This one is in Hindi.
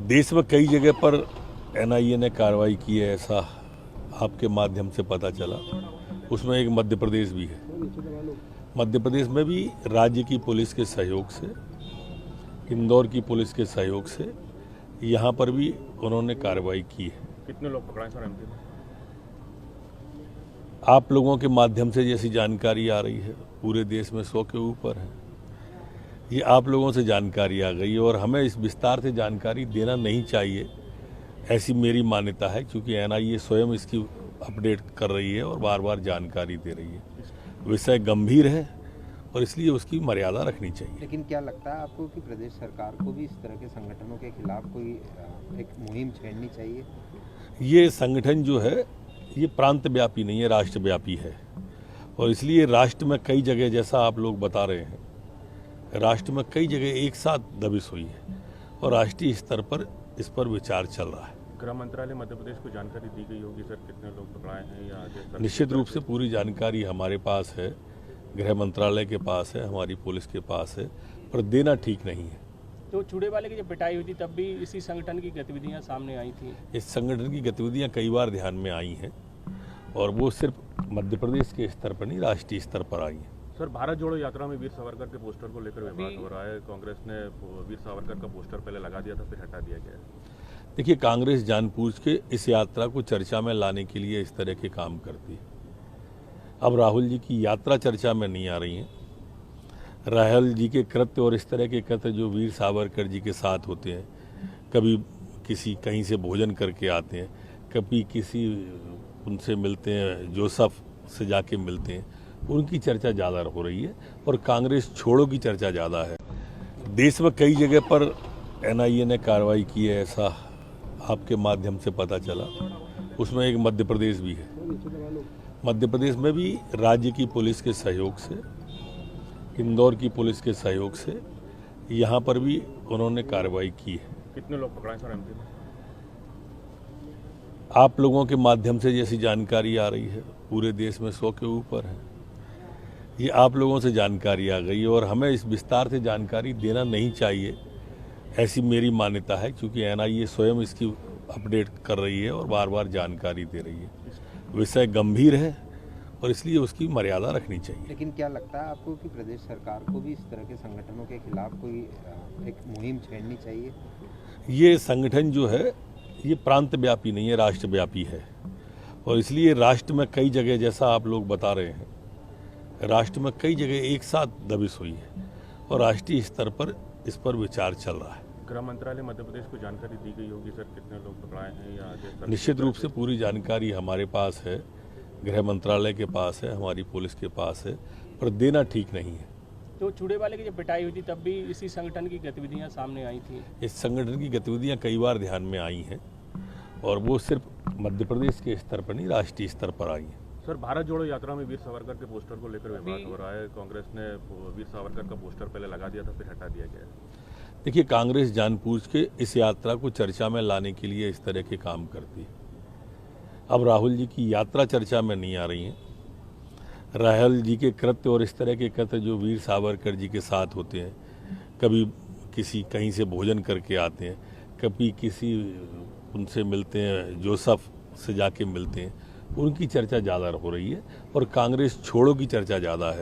देश में कई जगह पर एनआईए ने कार्रवाई की है, ऐसा आपके माध्यम से पता चला। उसमें एक मध्य प्रदेश भी है। मध्य प्रदेश में भी राज्य की पुलिस के सहयोग से, इंदौर की पुलिस के सहयोग से यहाँ पर भी उन्होंने कार्रवाई की है। कितने लोग पकड़ाए सर एमपी में? आप लोगों के माध्यम से जैसी जानकारी आ रही है, पूरे देश में 100 के ऊपर है। ये आप लोगों से जानकारी आ गई और हमें इस विस्तार से जानकारी देना नहीं चाहिए, ऐसी मेरी मान्यता है, क्योंकि एनआईए स्वयं इसकी अपडेट कर रही है और बार बार जानकारी दे रही है। विषय गंभीर है और इसलिए उसकी मर्यादा रखनी चाहिए। लेकिन क्या लगता है आपको कि प्रदेश सरकार को भी इस तरह के संगठनों के खिलाफ कोई एक मुहिम छेड़नी चाहिए? ये संगठन जो है ये प्रांत व्यापी नहीं है, राष्ट्रव्यापी है। और इसलिए राष्ट्र में कई जगह, जैसा आप लोग बता रहे हैं, राष्ट्र में कई जगह एक साथ दबिश हुई है और राष्ट्रीय स्तर पर इस पर विचार चल रहा है। गृह मंत्रालय मध्य प्रदेश को जानकारी दी गई होगी सर, कितने लोग पकड़ाए हैं या आगे? निश्चित रूप से पूरी जानकारी हमारे पास है, गृह मंत्रालय के पास है, हमारी पुलिस के पास है, पर देना ठीक नहीं है। तो चूड़े वाले की जब पिटाई हुई थी तब भी इसी संगठन की गतिविधियां सामने आई थी। इस संगठन की गतिविधियां कई बार ध्यान में आई हैं और वो सिर्फ मध्य प्रदेश के स्तर पर नहीं, राष्ट्रीय स्तर पर आई हैं। सर, भारत जोड़ो यात्रा में वीर सावरकर के पोस्टर को लेकर विवाद हो रहा है। कांग्रेस ने वीर सावरकर का पोस्टर पहले लगा दिया था, फिर हटा दिया गया है। देखिए, कांग्रेस जानबूझ के इस यात्रा को चर्चा में लाने के लिए इस तरह के काम करती है। अब राहुल जी की यात्रा चर्चा में नहीं आ रही है। राहुल जी के कृत्य और इस तरह के कृत्य जो वीर सावरकर जी के साथ होते हैं, कभी किसी कहीं से भोजन करके आते हैं, कभी किसी उनसे मिलते हैं, जोसेफ से जाके मिलते हैं, उनकी चर्चा ज़्यादा हो रही है और कांग्रेस छोड़ो की चर्चा ज़्यादा है। देश में कई जगह पर एनआईए ने कार्रवाई की है, ऐसा आपके माध्यम से पता चला। उसमें एक मध्य प्रदेश भी है। मध्य प्रदेश में भी राज्य की पुलिस के सहयोग से, इंदौर की पुलिस के सहयोग से यहाँ पर भी उन्होंने कार्रवाई की है। कितने लोग पकड़ाए सर एमपी में? आप लोगों के माध्यम से जैसी जानकारी आ रही है, पूरे देश में 100 के ऊपर है। ये आप लोगों से जानकारी आ गई और हमें इस विस्तार से जानकारी देना नहीं चाहिए, ऐसी मेरी मान्यता है, क्योंकि एनआईए स्वयं इसकी अपडेट कर रही है और बार बार जानकारी दे रही है। विषय गंभीर है और इसलिए उसकी मर्यादा रखनी चाहिए। लेकिन क्या लगता है आपको कि प्रदेश सरकार को भी इस तरह के संगठनों के खिलाफ कोई एक मुहिम छेड़नी चाहिए? ये संगठन जो है ये प्रांत व्यापी नहीं है, राष्ट्रव्यापी है। और इसलिए राष्ट्र में कई जगह, जैसा आप लोग बता रहे हैं, राष्ट्र में कई जगह एक साथ दबिश हुई है और राष्ट्रीय स्तर पर इस पर विचार चल रहा है। गृह मंत्रालय मध्य प्रदेश को जानकारी दी गई होगी सर, कितने लोग पकड़ाए हैं या आगे? निश्चित रूप से पूरी जानकारी हमारे पास है, गृह मंत्रालय के पास है, हमारी पुलिस के पास है, पर देना ठीक नहीं है। तो चूड़े वाले की जब पिटाई हुई थी तब भी इसी संगठन की गतिविधियां सामने आई थी। इस संगठन की गतिविधियां कई बार ध्यान में आई हैं और वो सिर्फ मध्य प्रदेश के स्तर पर नहीं, राष्ट्रीय स्तर पर आई हैं। सर, भारत जोड़ो यात्रा में वीर सावरकर के पोस्टर को लेकर विवाद हो रहा है। कांग्रेस ने वीर सावरकर का पोस्टर पहले लगा दिया था, फिर हटा दिया गया है। देखिए, कांग्रेस जानबूझ के इस यात्रा को चर्चा में लाने के लिए इस तरह के काम करती है। अब राहुल जी की यात्रा चर्चा में नहीं आ रही है। राहुल जी के कृत्य और इस तरह के कृत्य जो वीर सावरकर जी के साथ होते हैं, कभी किसी कहीं से भोजन करके आते हैं, कभी किसी उनसे मिलते हैं, जोसेफ से जाके मिलते हैं, उनकी चर्चा ज़्यादा हो रही है और कांग्रेस छोड़ो की चर्चा ज़्यादा है।